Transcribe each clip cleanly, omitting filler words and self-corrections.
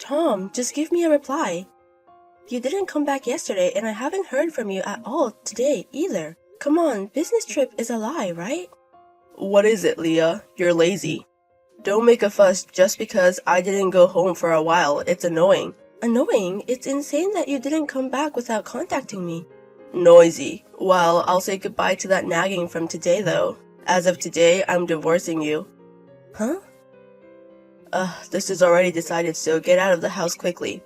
Tom, just give me a reply. You didn't come back yesterday and I haven't heard from you at all today either. Come on, business trip is a lie, right? What is it, Leah? You're lazy. Don't make a fuss just because I didn't go home for a while. It's annoying. Annoying? It's insane that you didn't come back without contacting me. Noisy. Well, I'll say goodbye to that nagging from today though. As of today, I'm divorcing you. Huh? This is already decided, so get out of the house quickly.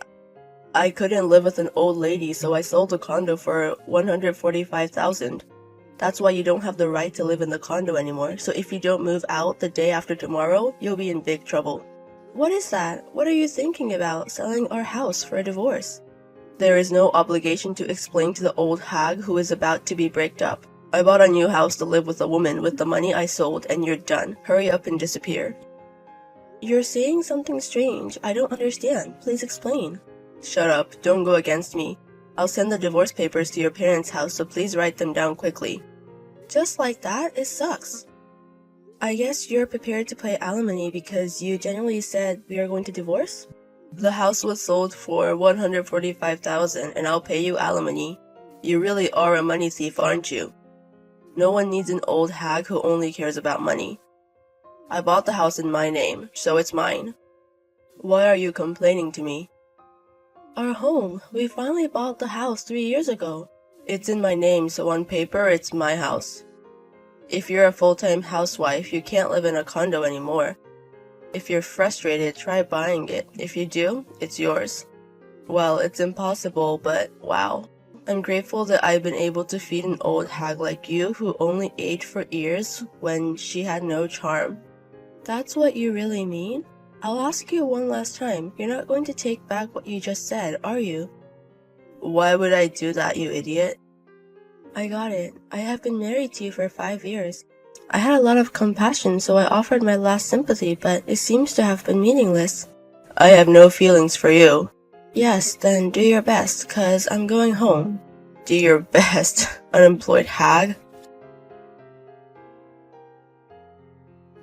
I couldn't live with an old lady, so I sold the condo for $145,000. That's why you don't have the right to live in the condo anymore, so if you don't move out the day after tomorrow, you'll be in big trouble. What is that? What are you thinking about, selling our house for a divorce? There is no obligation to explain to the old hag who is about to be breaked up. I bought a new house to live with a woman with the money I sold, and you're done. Hurry up and disappear. You're saying something strange. I don't understand. Please explain. Shut up. Don't go against me. I'll send the divorce papers to your parents' house, so please write them down quickly. Just like that? It sucks. I guess you're prepared to pay alimony because you genuinely said we are going to divorce? The house was sold for $145,000 and I'll pay you alimony. You really are a money thief, aren't you? No one needs an old hag who only cares about money. I bought the house in my name, so it's mine. Why are you complaining to me? Our home. We finally bought the house 3 years ago. It's in my name, so on paper, it's my house. If you're a full-time housewife, you can't live in a condo anymore. If you're frustrated, try buying it. If you do, it's yours. Well, it's impossible, but wow. I'm grateful that I've been able to feed an old hag like you who only ate for years when she had no charm. That's what you really mean? I'll ask you one last time. You're not going to take back what you just said, are you? Why would I do that, you idiot? I got it. I have been married to you for 5 years. I had a lot of compassion, so I offered my last sympathy, but it seems to have been meaningless. I have no feelings for you. Yes, then do your best, 'cause I'm going home. Do your best, unemployed hag.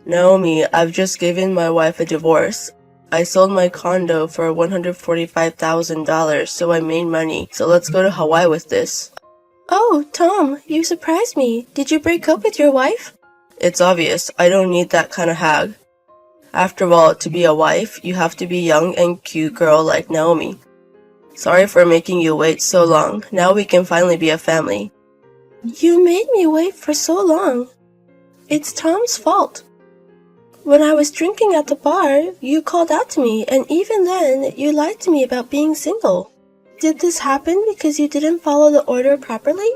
Naomi, I've just given my wife a divorce. I sold my condo for $145,000, so I made money. So let's go to Hawaii with this. Oh, Tom, you surprised me. Did you break up with your wife? It's obvious. I don't need that kind of hag. After all, to be a wife, you have to be a young and cute girl like Naomi. Sorry for making you wait so long. Now we can finally be a family. You made me wait for so long. It's Tom's fault. When I was drinking at the bar, you called out to me, and even then, you lied to me about being single. Did this happen because you didn't follow the order properly?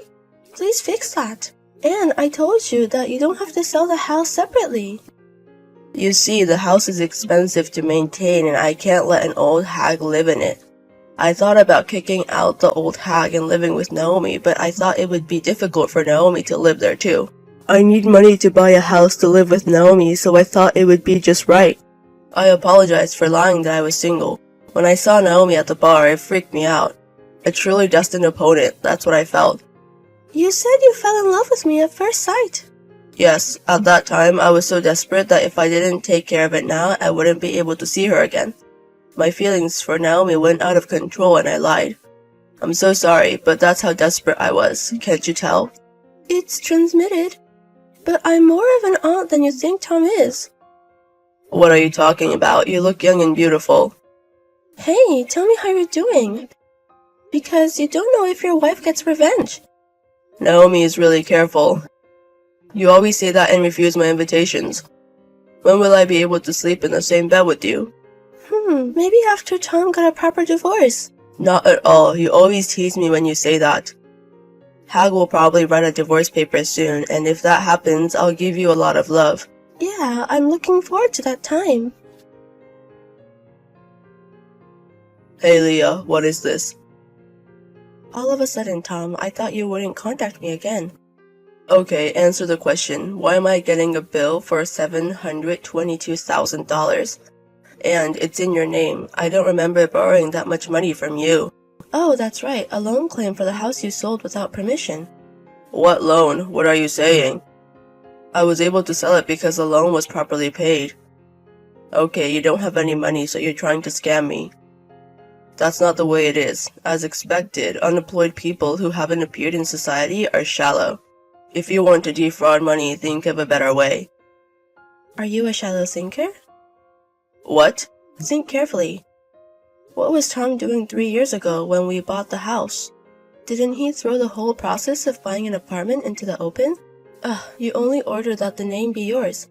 Please fix that. And I told you that you don't have to sell the house separately. You see, the house is expensive to maintain and I can't let an old hag live in it. I thought about kicking out the old hag and living with Naomi, but I thought it would be difficult for Naomi to live there too. I need money to buy a house to live with Naomi, so I thought it would be just right. I apologized for lying that I was single. When I saw Naomi at the bar, it freaked me out. A truly destined opponent, that's what I felt. You said you fell in love with me at first sight. Yes, at that time I was so desperate that if I didn't take care of it now, I wouldn't be able to see her again. My feelings for Naomi went out of control and I lied. I'm so sorry, but that's how desperate I was, can't you tell? It's transmitted. But I'm more of an aunt than you think Tom is. What are you talking about? You look young and beautiful. Hey, tell me how you're doing. Because you don't know if your wife gets revenge. Naomi is really careful. You always say that and refuse my invitations. When will I be able to sleep in the same bed with you? Maybe after Tom got a proper divorce. Not at all. You always tease me when you say that. Hag will probably write a divorce paper soon, and if that happens, I'll give you a lot of love. Yeah, I'm looking forward to that time. Hey Leah, what is this? All of a sudden, Tom, I thought you wouldn't contact me again. Okay, answer the question. Why am I getting a bill for $722,000? And it's in your name. I don't remember borrowing that much money from you. Oh, that's right, a loan claim for the house you sold without permission. What loan? What are you saying? I was able to sell it because the loan was properly paid. Okay, you don't have any money, so you're trying to scam me. That's not the way it is. As expected, unemployed people who haven't appeared in society are shallow. If you want to defraud money, think of a better way. Are you a shallow thinker? What? Think carefully. What was Tom doing 3 years ago when we bought the house? Didn't he throw the whole process of buying an apartment into the open? You only ordered that the name be yours.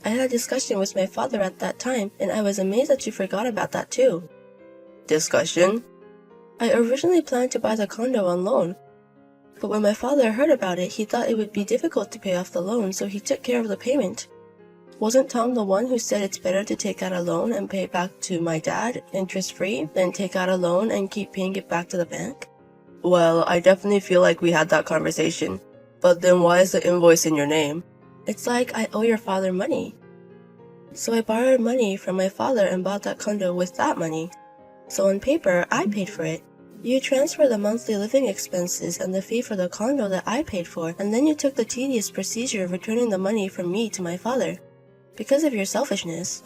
I had a discussion with my father at that time, and I was amazed that you forgot about that too. Discussion? I originally planned to buy the condo on loan, but when my father heard about it, he thought it would be difficult to pay off the loan, so he took care of the payment. Wasn't Tom the one who said it's better to take out a loan and pay it back to my dad, interest-free, than take out a loan and keep paying it back to the bank? Well, I definitely feel like we had that conversation. But then why is the invoice in your name? It's like I owe your father money. So I borrowed money from my father and bought that condo with that money. So on paper, I paid for it. You transferred the monthly living expenses and the fee for the condo that I paid for, and then you took the tedious procedure of returning the money from me to my father. Because of your selfishness.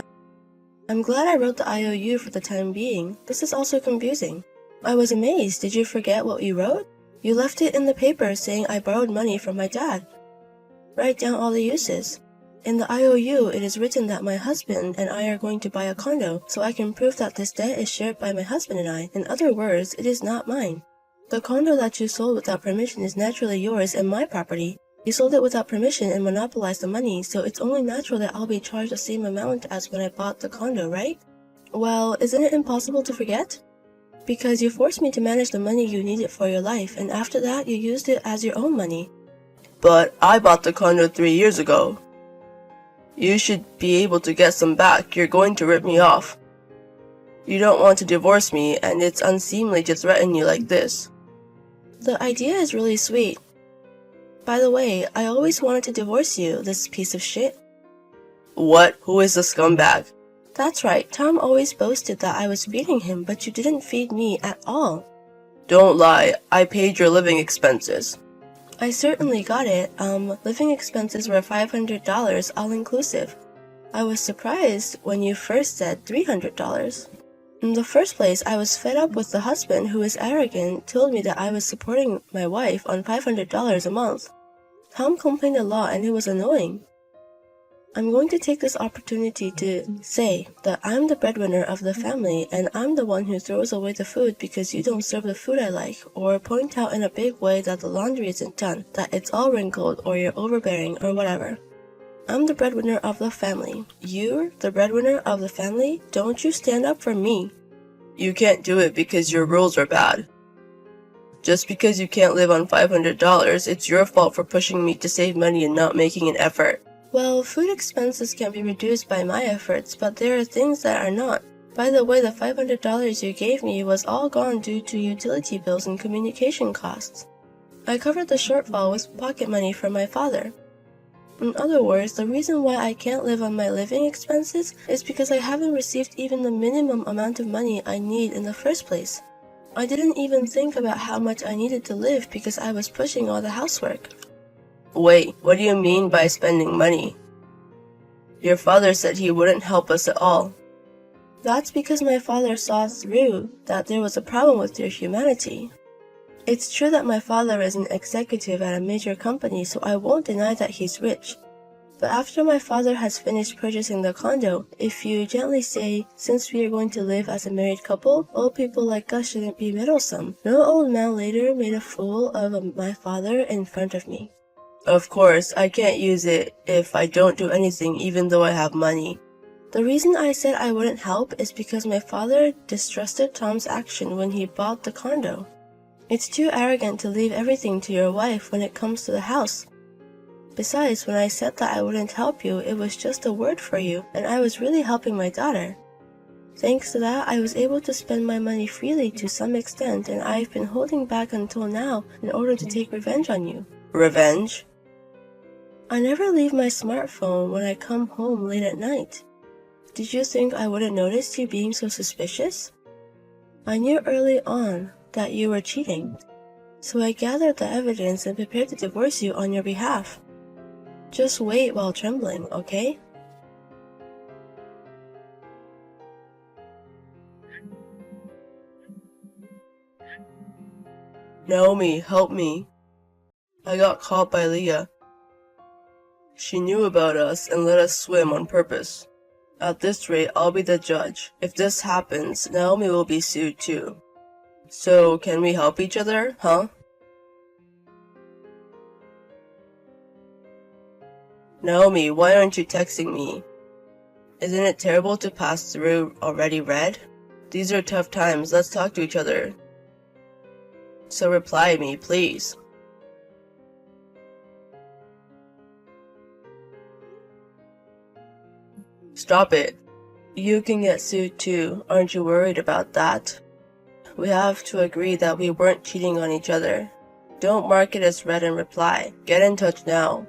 I'm glad I wrote the IOU for the time being. This is also confusing. I was amazed. Did you forget what you wrote? You left it in the paper saying I borrowed money from my dad. Write down all the uses. In the IOU, it is written that my husband and I are going to buy a condo, so I can prove that this debt is shared by my husband and I. In other words, it is not mine. The condo that you sold without permission is naturally yours and my property. You sold it without permission and monopolized the money, so it's only natural that I'll be charged the same amount as when I bought the condo, right? Well, isn't it impossible to forget? Because you forced me to manage the money you needed for your life, and after that you used it as your own money. But I bought the condo 3 years ago. You should be able to get some back. You're going to rip me off. You don't want to divorce me, and it's unseemly to threaten you like this. The idea is really sweet. By the way, I always wanted to divorce you, this piece of shit. What? Who is the scumbag? That's right, Tom always boasted that I was feeding him, but you didn't feed me at all. Don't lie, I paid your living expenses. I certainly got it. Living expenses were $500 all-inclusive. I was surprised when you first said $300. In the first place, I was fed up with the husband who was arrogant, told me that I was supporting my wife on $500 a month. Tom complained a lot and it was annoying. I'm going to take this opportunity to say that I'm the breadwinner of the family and I'm the one who throws away the food because you don't serve the food I like, or point out in a big way that the laundry isn't done, that it's all wrinkled or you're overbearing or whatever. I'm the breadwinner of the family. You're the breadwinner of the family? Don't you stand up for me. You can't do it because your rules are bad. Just because you can't live on $500, it's your fault for pushing me to save money and not making an effort. Well, food expenses can be reduced by my efforts, but there are things that are not. By the way, the $500 you gave me was all gone due to utility bills and communication costs. I covered the shortfall with pocket money from my father. In other words, the reason why I can't live on my living expenses is because I haven't received even the minimum amount of money I need in the first place. I didn't even think about how much I needed to live because I was pushing all the housework. Wait, what do you mean by spending money? Your father said he wouldn't help us at all. That's because my father saw through that there was a problem with your humanity. It's true that my father is an executive at a major company, so I won't deny that he's rich. But after my father has finished purchasing the condo, if you gently say, since we are going to live as a married couple, old people like us shouldn't be meddlesome. No old man later made a fool of my father in front of me. Of course, I can't use it if I don't do anything even though I have money. The reason I said I wouldn't help is because my father distrusted Tom's action when he bought the condo. It's too arrogant to leave everything to your wife when it comes to the house. Besides, when I said that I wouldn't help you, it was just a word for you, and I was really helping my daughter. Thanks to that, I was able to spend my money freely to some extent, and I've been holding back until now in order to take revenge on you. Revenge? I never leave my smartphone when I come home late at night. Did you think I wouldn't notice you being so suspicious? I knew early on that you were cheating, so I gathered the evidence and prepared to divorce you on your behalf. Just wait while trembling, okay? Naomi, help me. I got caught by Leah. She knew about us and let us swim on purpose. At this rate, I'll be the judge. If this happens, Naomi will be sued too. So, can we help each other, huh? Naomi, why aren't you texting me? Isn't it terrible to pass through already read? These are tough times, let's talk to each other. So reply me, please. Stop it. You can get sued too, aren't you worried about that? We have to agree that we weren't cheating on each other. Don't mark it as read and reply. Get in touch now.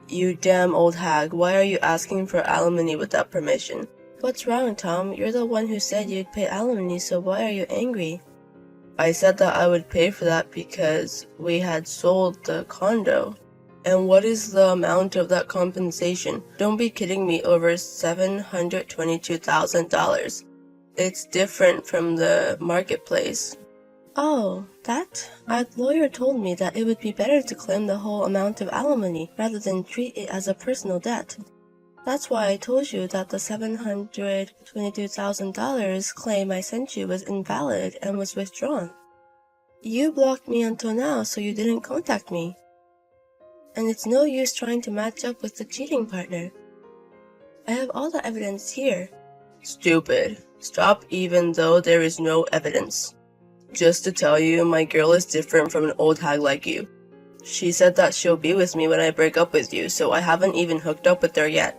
You damn old hag, why are you asking for alimony without permission? What's wrong, Tom? You're the one who said you'd pay alimony, so why are you angry? I said that I would pay for that because we had sold the condo. And what is the amount of that compensation? Don't be kidding me, over $722,000. It's different from the marketplace. Oh, that? Our lawyer told me that it would be better to claim the whole amount of alimony rather than treat it as a personal debt. That's why I told you that the $722,000 claim I sent you was invalid and was withdrawn. You blocked me until now, so you didn't contact me. And it's no use trying to match up with the cheating partner. I have all the evidence here. Stupid. Stop even though there is no evidence. Just to tell you, my girl is different from an old hag like you. She said that she'll be with me when I break up with you, so I haven't even hooked up with her yet.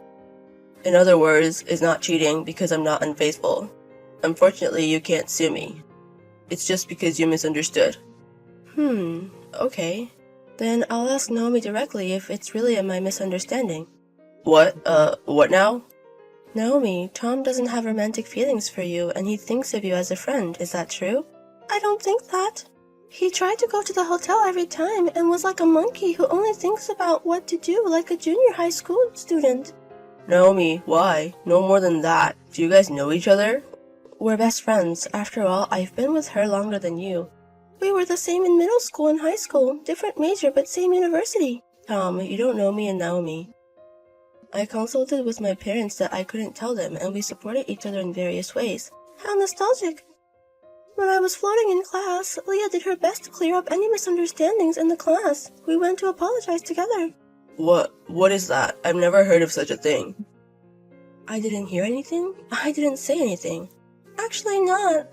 In other words, it's not cheating because I'm not unfaithful. Unfortunately, you can't sue me. It's just because you misunderstood. Okay. Then I'll ask Naomi directly if it's really my misunderstanding. What now? Naomi, Tom doesn't have romantic feelings for you and he thinks of you as a friend, is that true? I don't think that. He tried to go to the hotel every time and was like a monkey who only thinks about what to do like a junior high school student. Naomi, why? No more than that. Do you guys know each other? We're best friends. After all, I've been with her longer than you. We were the same in middle school and high school, different major but same university. Tom, you don't know me and Naomi. I consulted with my parents that I couldn't tell them, and we supported each other in various ways. How nostalgic. When I was floating in class, Leah did her best to clear up any misunderstandings in the class. We went to apologize together. What is that? I've never heard of such a thing. I didn't hear anything? I didn't say anything. Actually not.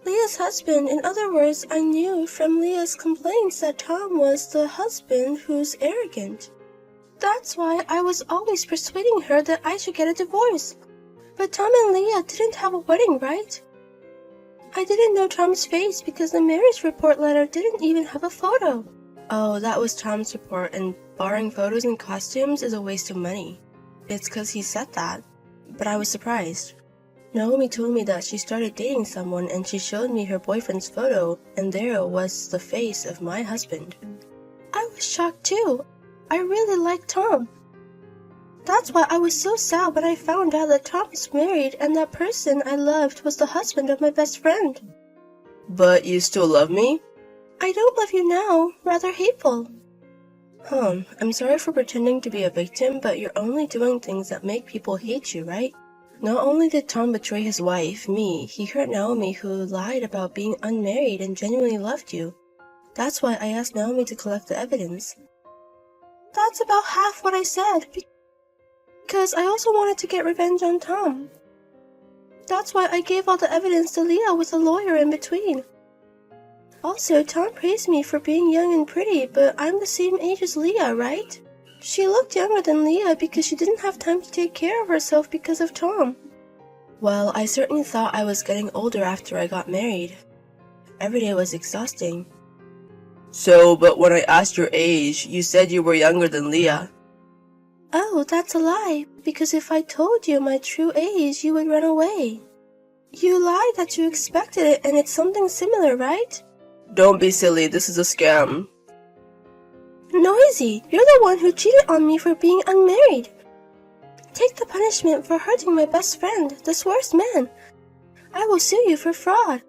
Leah's husband. In other words, I knew from Leah's complaints that Tom was the husband who's arrogant. That's why I was always persuading her that I should get a divorce. But Tom and Leah didn't have a wedding, right? I didn't know Tom's face because the marriage report letter didn't even have a photo. Oh, that was Tom's report, and borrowing photos and costumes is a waste of money. It's 'cause he said that. But I was surprised. Naomi told me that she started dating someone and she showed me her boyfriend's photo, and there was the face of my husband. I was shocked too. I really liked Tom. That's why I was so sad when I found out that Tom was married and that person I loved was the husband of my best friend. But you still love me? I don't love you now, rather hateful. I'm sorry for pretending to be a victim, but you're only doing things that make people hate you, right? Not only did Tom betray his wife, me, he hurt Naomi, who lied about being unmarried and genuinely loved you. That's why I asked Naomi to collect the evidence. That's about half what I said, because I also wanted to get revenge on Tom. That's why I gave all the evidence to Leah with a lawyer in between. Also, Tom praised me for being young and pretty, but I'm the same age as Leah, right? She looked younger than Leah because she didn't have time to take care of herself because of Tom. Well, I certainly thought I was getting older after I got married. Every day was exhausting. So, but when I asked your age, you said you were younger than Leah. Oh, that's a lie, because if I told you my true age, you would run away. You lied that you expected it, and it's something similar, right? Don't be silly, this is a scam. Noisy, you're the one who cheated on me for being unmarried. Take the punishment for hurting my best friend, this worst man. I will sue you for fraud.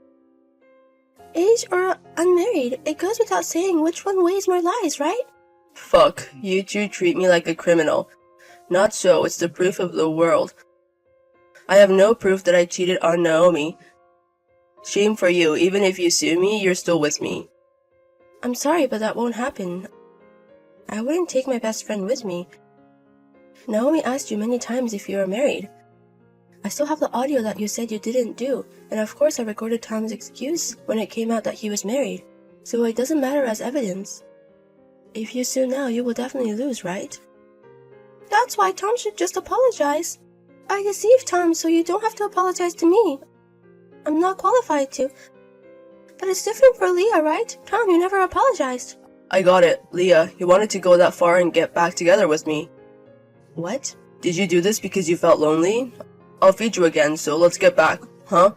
Age or unmarried, it goes without saying which one weighs more lies, right? Fuck, you two treat me like a criminal. Not so, it's the proof of the world. I have no proof that I cheated on Naomi. Shame for you, even if you sue me, you're still with me. I'm sorry, but that won't happen. I wouldn't take my best friend with me. Naomi asked you many times if you were married. I still have the audio that you said you didn't do, and of course I recorded Tom's excuse when it came out that he was married, so it doesn't matter as evidence. If you sue now, you will definitely lose, right? That's why Tom should just apologize. I deceived Tom, so you don't have to apologize to me. I'm not qualified to. But it's different for Leah, right? Tom, you never apologized. I got it, Leah. You wanted to go that far and get back together with me. What? Did you do this because you felt lonely? I'll feed you again, so let's get back, huh?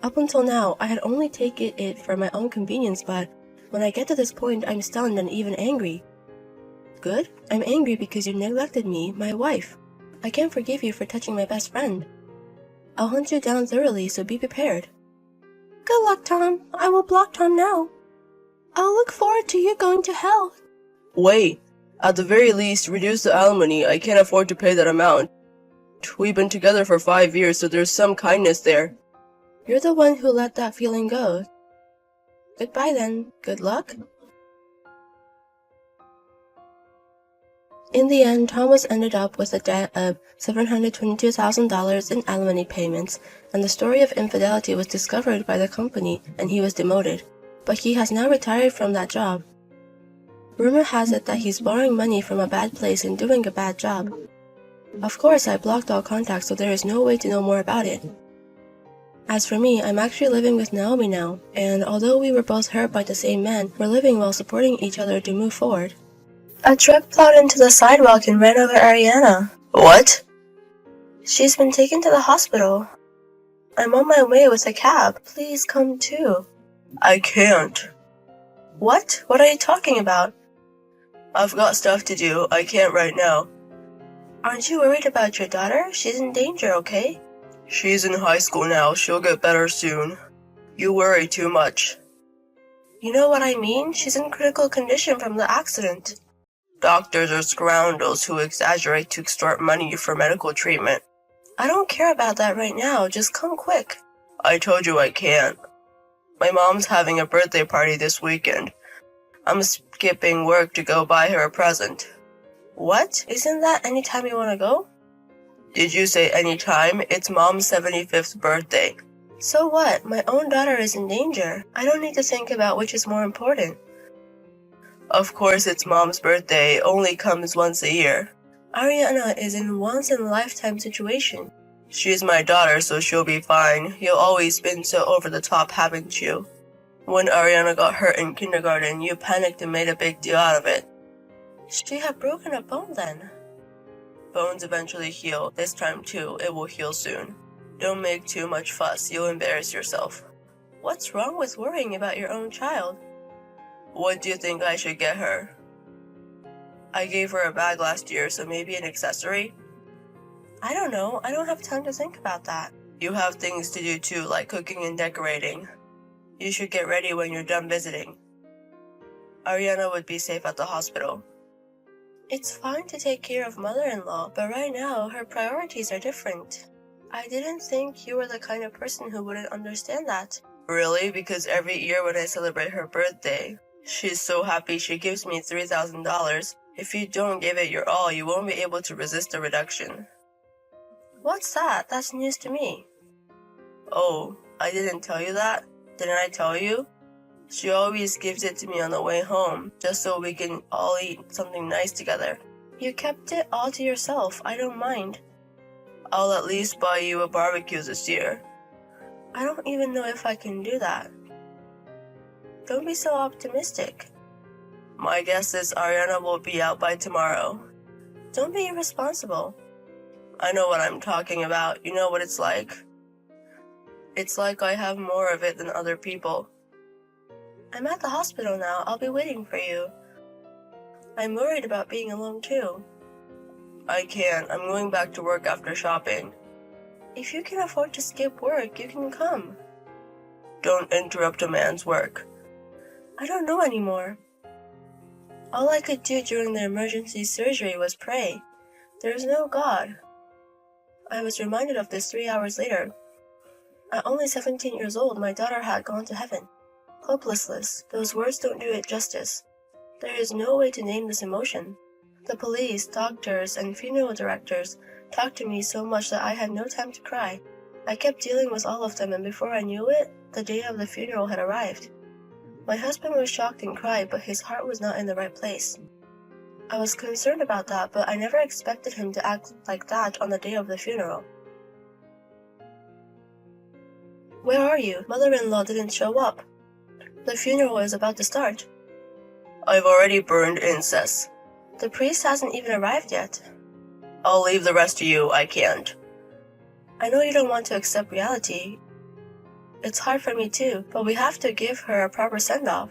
Up until now, I had only taken it for my own convenience, but when I get to this point, I'm stunned and even angry. Good? I'm angry because you neglected me, my wife. I can't forgive you for touching my best friend. I'll hunt you down thoroughly, so be prepared. Good luck, Tom. I will block Tom now. I'll look forward to you going to hell. Wait. At the very least, reduce the alimony. I can't afford to pay that amount. We've been together for 5 years, so there's some kindness there. You're the one who let that feeling go. Goodbye then. Good luck. In the end, Thomas ended up with a debt of $722,000 in alimony payments, and the story of infidelity was discovered by the company and he was demoted. But he has now retired from that job. Rumor has it that he's borrowing money from a bad place and doing a bad job. Of course, I blocked all contacts, so there is no way to know more about it. As for me, I'm actually living with Naomi now, and although we were both hurt by the same man, we're living while supporting each other to move forward. A truck plowed into the sidewalk and ran over Ariana. What? She's been taken to the hospital. I'm on my way with a cab. Please come too. I can't. What? What are you talking about? I've got stuff to do. I can't right now. Aren't you worried about your daughter? She's in danger, okay? She's in high school now. She'll get better soon. You worry too much. You know what I mean? She's in critical condition from the accident. Doctors are scoundrels who exaggerate to extort money for medical treatment. I don't care about that right now. Just come quick. I told you I can't. My mom's having a birthday party this weekend. I'm skipping work to go buy her a present. What? Isn't that any time you want to go? Did you say any time? It's Mom's 75th birthday. So what? My own daughter is in danger. I don't need to think about which is more important. Of course it's Mom's birthday. It only comes once a year. Ariana is in a once-in-a-lifetime situation. She's my daughter, so she'll be fine. You've always been so over the top, haven't you? When Ariana got hurt in kindergarten, you panicked and made a big deal out of it. She had broken a bone then. Bones eventually heal. This time too, it will heal soon. Don't make too much fuss, you'll embarrass yourself. What's wrong with worrying about your own child? What do you think I should get her? I gave her a bag last year, so maybe an accessory? I don't know. I don't have time to think about that. You have things to do too, like cooking and decorating. You should get ready when you're done visiting. Ariana would be safe at the hospital. It's fine to take care of mother-in-law, but right now, her priorities are different. I didn't think you were the kind of person who wouldn't understand that. Really? Because every year when I celebrate her birthday, she's so happy she gives me $3,000. If you don't give it your all, you won't be able to resist the reduction. What's that? That's news to me. Oh, I didn't tell you that? Didn't I tell you? She always gives it to me on the way home, just so we can all eat something nice together. You kept it all to yourself. I don't mind. I'll at least buy you a barbecue this year. I don't even know if I can do that. Don't be so optimistic. My guess is Ariana will be out by tomorrow. Don't be irresponsible. I know what I'm talking about. You know what it's like. It's like I have more of it than other people. I'm at the hospital now. I'll be waiting for you. I'm worried about being alone too. I can't. I'm going back to work after shopping. If you can afford to skip work, you can come. Don't interrupt a man's work. I don't know anymore. All I could do during the emergency surgery was pray. There is no God. I was reminded of this 3 hours later. At only 17 years old, my daughter had gone to heaven. Hopelessness. Those words don't do it justice. There is no way to name this emotion. The police, doctors, and funeral directors talked to me so much that I had no time to cry. I kept dealing with all of them, and before I knew it, the day of the funeral had arrived. My husband was shocked and cried, but his heart was not in the right place. I was concerned about that, but I never expected him to act like that on the day of the funeral. Where are you? Mother-in-law didn't show up. The funeral is about to start. I've already burned incense. The priest hasn't even arrived yet. I'll leave the rest to you. I can't. I know you don't want to accept reality. It's hard for me too, but we have to give her a proper send-off.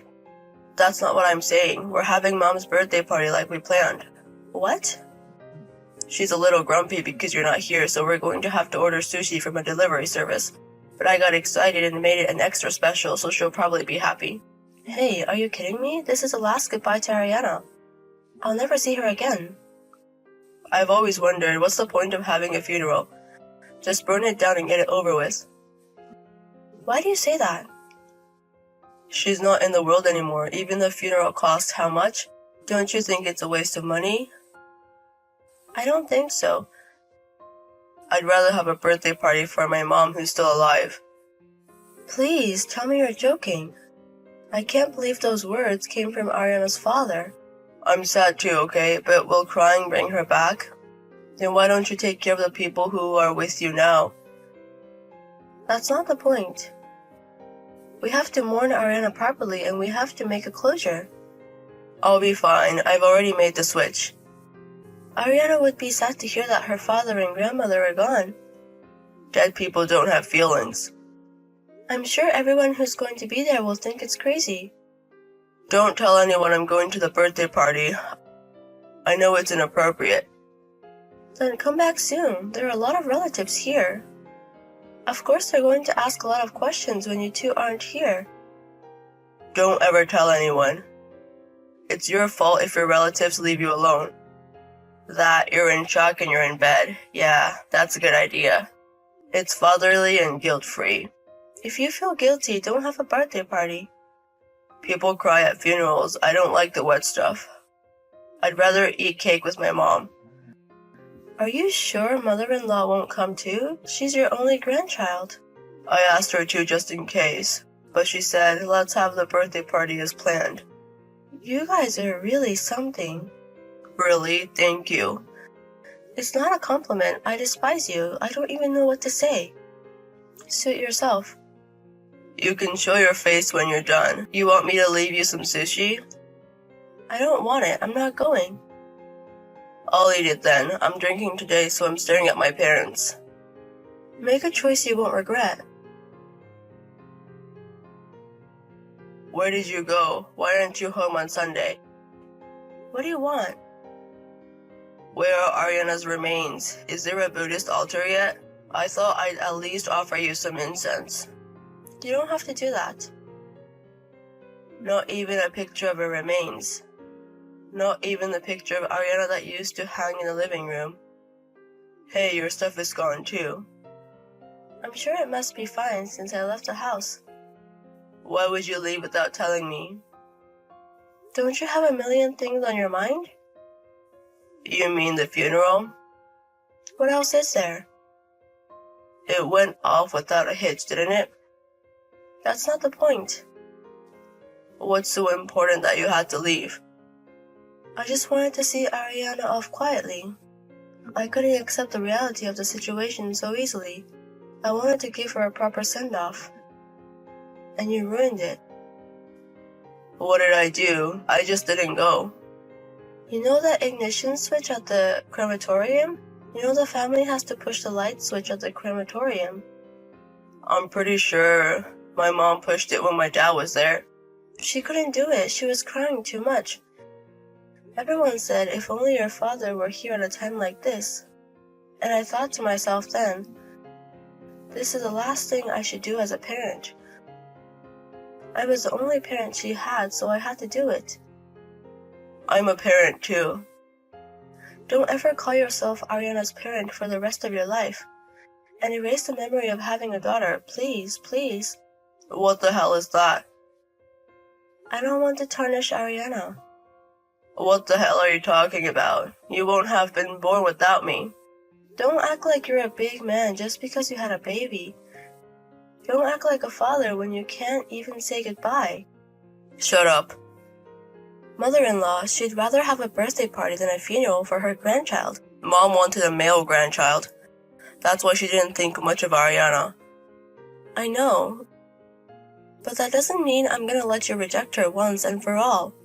That's not what I'm saying. We're having Mom's birthday party like we planned. What? She's a little grumpy because you're not here, so we're going to have to order sushi from a delivery service. But I got excited and made it an extra special, so she'll probably be happy. Hey, are you kidding me? This is the last goodbye to Ariana. I'll never see her again. I've always wondered, what's the point of having a funeral? Just burn it down and get it over with. Why do you say that? She's not in the world anymore. Even the funeral cost how much? Don't you think it's a waste of money? I don't think so. I'd rather have a birthday party for my mom who's still alive. Please, tell me you're joking. I can't believe those words came from Ariana's father. I'm sad too, okay? But will crying bring her back? Then why don't you take care of the people who are with you now? That's not the point. We have to mourn Ariana properly, and we have to make a closure. I'll be fine. I've already made the switch. Ariana would be sad to hear that her father and grandmother are gone. Dead people don't have feelings. I'm sure everyone who's going to be there will think it's crazy. Don't tell anyone I'm going to the birthday party. I know it's inappropriate. Then come back soon. There are a lot of relatives here. Of course they're going to ask a lot of questions when you two aren't here. Don't ever tell anyone. It's your fault if your relatives leave you alone. That you're in shock and you're in bed. Yeah, that's a good idea. It's fatherly and guilt-free. If you feel guilty, don't have a birthday party. People cry at funerals. I don't like the wet stuff. I'd rather eat cake with my mom. Are you sure mother-in-law won't come too? She's your only grandchild. I asked her to just in case, but she said, let's have the birthday party as planned. You guys are really something. Really? Thank you. It's not a compliment. I despise you. I don't even know what to say. Suit yourself. You can show your face when you're done. You want me to leave you some sushi? I don't want it. I'm not going. I'll eat it then. I'm drinking today, so I'm staring at my parents. Make a choice you won't regret. Where did you go? Why aren't you home on Sunday? What do you want? Where are Ariana's remains? Is there a Buddhist altar yet? I thought I'd at least offer you some incense. You don't have to do that. Not even a picture of her remains. Not even the picture of Ariana that used to hang in the living room. Hey, your stuff is gone too. I'm sure it must be fine since I left the house. Why would you leave without telling me? Don't you have a million things on your mind? You mean the funeral? What else is there? It went off without a hitch, didn't it? That's not the point. What's so important that you had to leave? I just wanted to see Ariana off quietly. I couldn't accept the reality of the situation so easily. I wanted to give her a proper send-off. And you ruined it. What did I do? I just didn't go. You know that ignition switch at the crematorium? You know the family has to push the light switch at the crematorium. I'm pretty sure my mom pushed it when my dad was there. She couldn't do it. She was crying too much. Everyone said if only your father were here at a time like this. And I thought to myself then, This is the last thing I should do as a parent. I was the only parent she had, so I had to do it. I'm a parent too. Don't ever call yourself Ariana's parent for the rest of your life. And erase the memory of having a daughter, please, please. What the hell is that? I don't want to tarnish Ariana. What the hell are you talking about? You won't have been born without me. Don't act like you're a big man just because you had a baby. Don't act like a father when you can't even say goodbye. Shut up. Mother-in-law, she'd rather have a birthday party than a funeral for her grandchild. Mom wanted a male grandchild. That's why she didn't think much of Ariana. I know. But that doesn't mean I'm gonna let you reject her once and for all.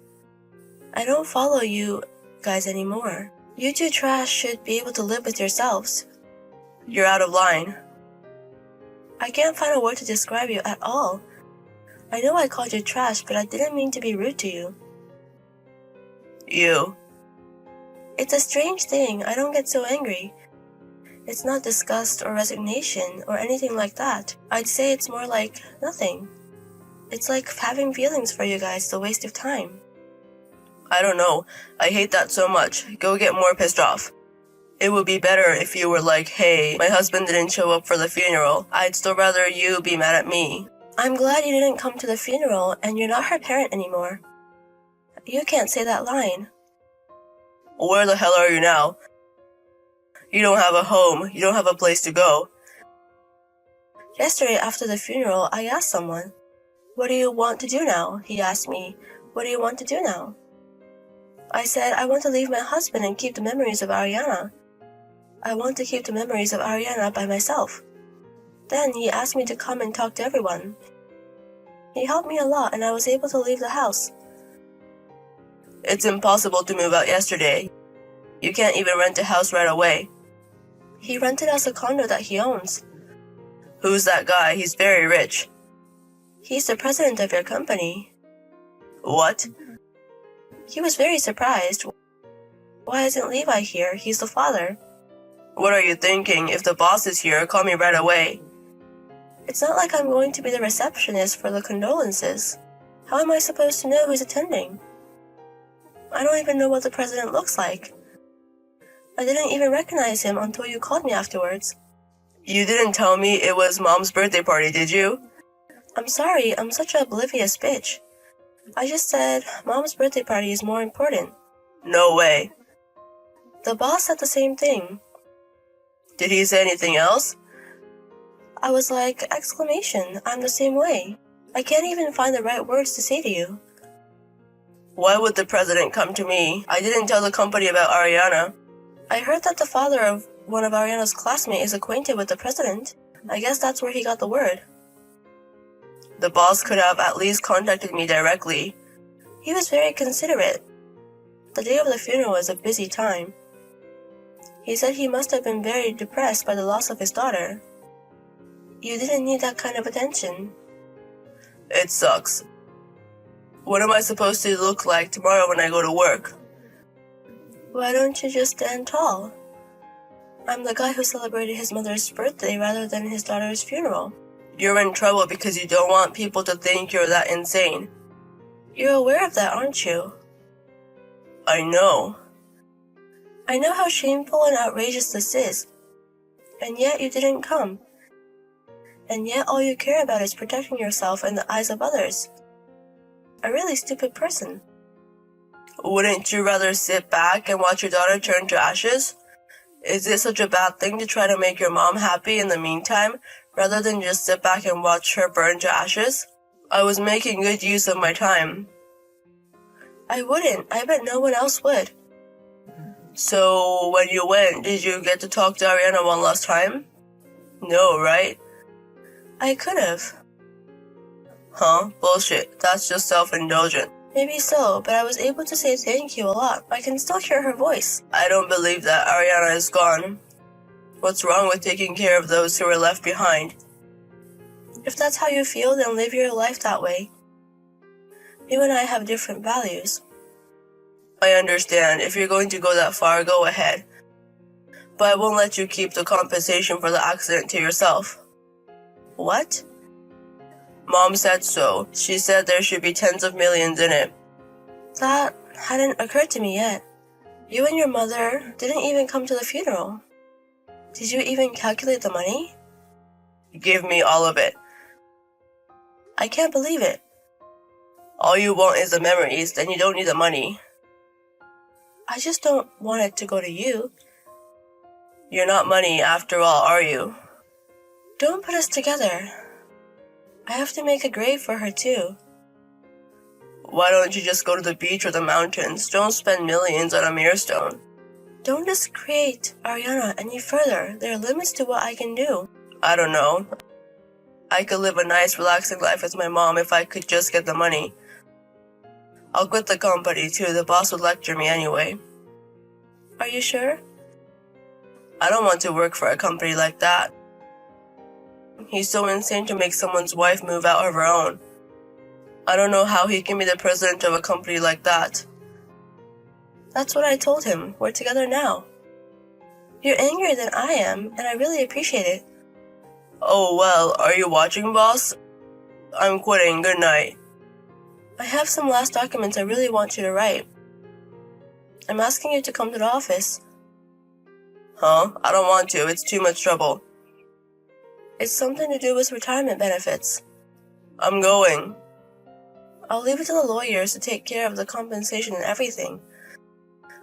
I don't follow you guys anymore. You two trash should be able to live with yourselves. You're out of line. I can't find a word to describe you at all. I know I called you trash, but I didn't mean to be rude to you. You. It's a strange thing. I don't get so angry. It's not disgust or resignation or anything like that. I'd say it's more like nothing. It's like having feelings for you guys is a waste of time. I don't know. I hate that so much. Go get more pissed off. It would be better if you were like, hey, my husband didn't show up for the funeral. I'd still rather you be mad at me. I'm glad you didn't come to the funeral and you're not her parent anymore. You can't say that line. Where the hell are you now? You don't have a home. You don't have a place to go. Yesterday after the funeral, I asked someone, "What do you want to do now?" He asked me, "What do you want to do now?" I said, "I want to leave my husband and keep the memories of Ariana. I want to keep the memories of Ariana by myself." Then he asked me to come and talk to everyone. He helped me a lot and I was able to leave the house. It's impossible to move out yesterday. You can't even rent a house right away. He rented us a condo that he owns. Who's that guy? He's very rich. He's the president of your company. What? He was very surprised. Why isn't Levi here? He's the father. What are you thinking? If the boss is here, call me right away. It's not like I'm going to be the receptionist for the condolences. How am I supposed to know who's attending? I don't even know what the president looks like. I didn't even recognize him until you called me afterwards. You didn't tell me it was Mom's birthday party, did you? I'm sorry, I'm such an oblivious bitch. I just said Mom's birthday party is more important. No way. The boss said the same thing. Did he say anything else? I was like, exclamation, I'm the same way. I can't even find the right words to say to you. Why would the president come to me? I didn't tell the company about Ariana. I heard that the father of one of Ariana's classmates is acquainted with the president. I guess that's where he got the word. The boss could have at least contacted me directly. He was very considerate. The day of the funeral was a busy time. He said he must have been very depressed by the loss of his daughter. You didn't need that kind of attention. It sucks. What am I supposed to look like tomorrow when I go to work? Why don't you just stand tall? I'm the guy who celebrated his mother's birthday rather than his daughter's funeral. You're in trouble because you don't want people to think you're that insane. You're aware of that, aren't you? I know. I know how shameful and outrageous this is. And yet you didn't come. And yet all you care about is protecting yourself in the eyes of others. A really stupid person. Wouldn't you rather sit back and watch your daughter turn to ashes? Is it such a bad thing to try to make your mom happy in the meantime, rather than just sit back and watch her burn to ashes? I was making good use of my time. I wouldn't. I bet no one else would. So, when you went, did you get to talk to Ariana one last time? No, right? I could have. Huh? Bullshit. That's just self-indulgent. Maybe so, but I was able to say thank you a lot. I can still hear her voice. I don't believe that Ariana is gone. What's wrong with taking care of those who are left behind? If that's how you feel, then live your life that way. You and I have different values. I understand. If you're going to go that far, go ahead. But I won't let you keep the compensation for the accident to yourself. What? Mom said so. She said there should be tens of millions in it. That hadn't occurred to me yet. You and your mother didn't even come to the funeral. Did you even calculate the money? Give me all of it. I can't believe it. All you want is the memories, then you don't need the money. I just don't want it to go to you. You're not money after all, are you? Don't put us together. I have to make a grave for her too. Why don't you just go to the beach or the mountains? Don't spend millions on a mere stone. Don't discredit Ariana any further. There are limits to what I can do. I don't know. I could live a nice, relaxing life with my mom if I could just get the money. I'll quit the company too. The boss would lecture me anyway. Are you sure? I don't want to work for a company like that. He's so insane to make someone's wife move out of her own. I don't know how he can be the president of a company like that. That's what I told him. We're together now. You're angrier than I am, and I really appreciate it. Oh well, are you watching, boss? I'm quitting. Good night. I have some last documents I really want you to write. I'm asking you to come to the office. Huh? I don't want to. It's too much trouble. It's something to do with retirement benefits. I'm going. I'll leave it to the lawyers to take care of the compensation and everything.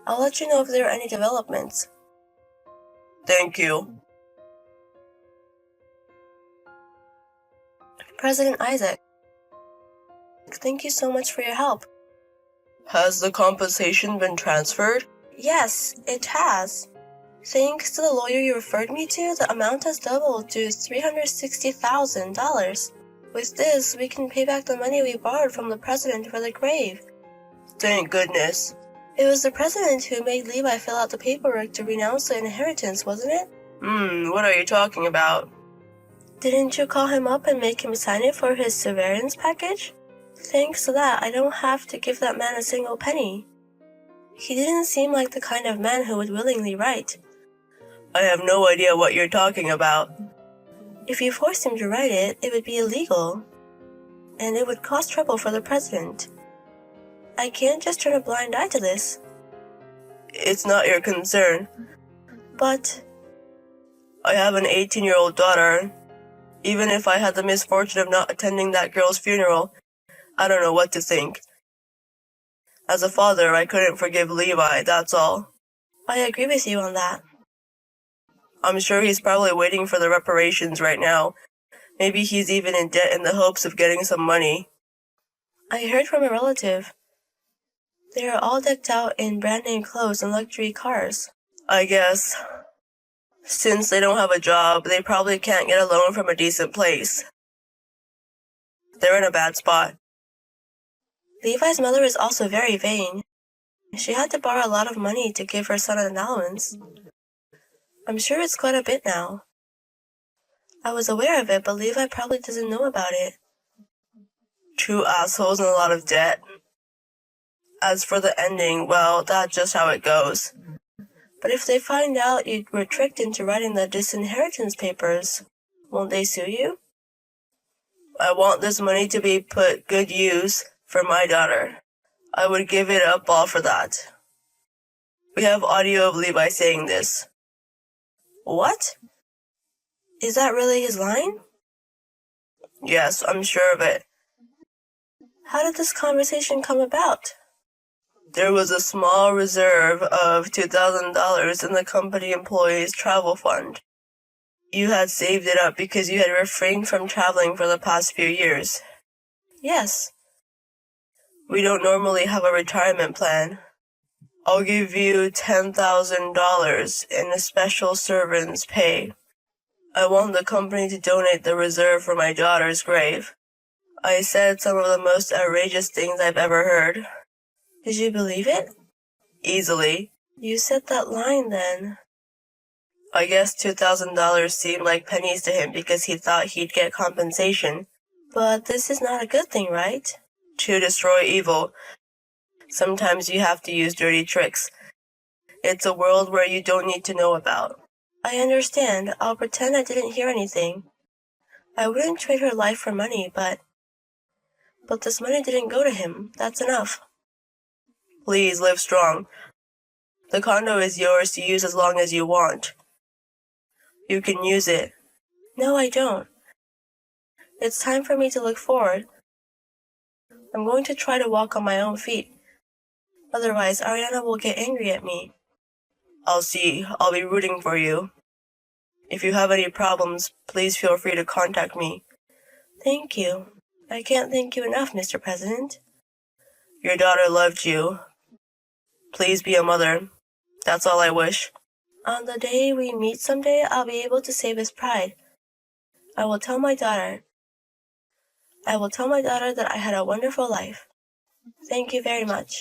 I'll let you know if there are any developments. Thank you. President Isaac, thank you so much for your help. Has the compensation been transferred? Yes, it has. Thanks to the lawyer you referred me to, the amount has doubled to $360,000. With this, we can pay back the money we borrowed from the president for the grave. Thank goodness. It was the president who made Levi fill out the paperwork to renounce the inheritance, wasn't it? What are you talking about? Didn't you call him up and make him sign it for his severance package? Thanks to that, I don't have to give that man a single penny. He didn't seem like the kind of man who would willingly write. I have no idea what you're talking about. If you forced him to write it, it would be illegal. And it would cause trouble for the president. I can't just turn a blind eye to this. It's not your concern. But I have an 18-year-old daughter. Even if I had the misfortune of not attending that girl's funeral, I don't know what to think. As a father, I couldn't forgive Levi, that's all. I agree with you on that. I'm sure he's probably waiting for the reparations right now. Maybe he's even in debt in the hopes of getting some money. I heard from a relative. They are all decked out in brand-name clothes and luxury cars. I guess. Since they don't have a job, they probably can't get a loan from a decent place. They're in a bad spot. Levi's mother is also very vain. She had to borrow a lot of money to give her son an allowance. I'm sure it's quite a bit now. I was aware of it, but Levi probably doesn't know about it. Two assholes and a lot of debt. As for the ending, well, that's just how it goes. But if they find out you were tricked into writing the disinheritance papers, won't they sue you? I want this money to be put good use for my daughter. I would give it up all for that. We have audio of Levi saying this. What? Is that really his line? Yes, I'm sure of it. How did this conversation come about? There was a small reserve of $2,000 in the company employees' travel fund. You had saved it up because you had refrained from traveling for the past few years. Yes. We don't normally have a retirement plan. I'll give you $10,000 in a special servant's pay. I want the company to donate the reserve for my daughter's grave. I said some of the most outrageous things I've ever heard. Did you believe it? Easily. You said that line then. I guess $2,000 seemed like pennies to him because he thought he'd get compensation. But this is not a good thing, right? To destroy evil, sometimes you have to use dirty tricks. It's a world where you don't need to know about. I understand. I'll pretend I didn't hear anything. I wouldn't trade her life for money, but this money didn't go to him. That's enough. Please live strong. The condo is yours to use as long as you want. You can use it. No, I don't. It's time for me to look forward. I'm going to try to walk on my own feet. Otherwise, Ariana will get angry at me. I'll see. I'll be rooting for you. If you have any problems, please feel free to contact me. Thank you. I can't thank you enough, Mr. President. Your daughter loved you. Please be a mother. That's all I wish. On the day we meet someday, I'll be able to save his pride. I will tell my daughter that I had a wonderful life. Thank you very much.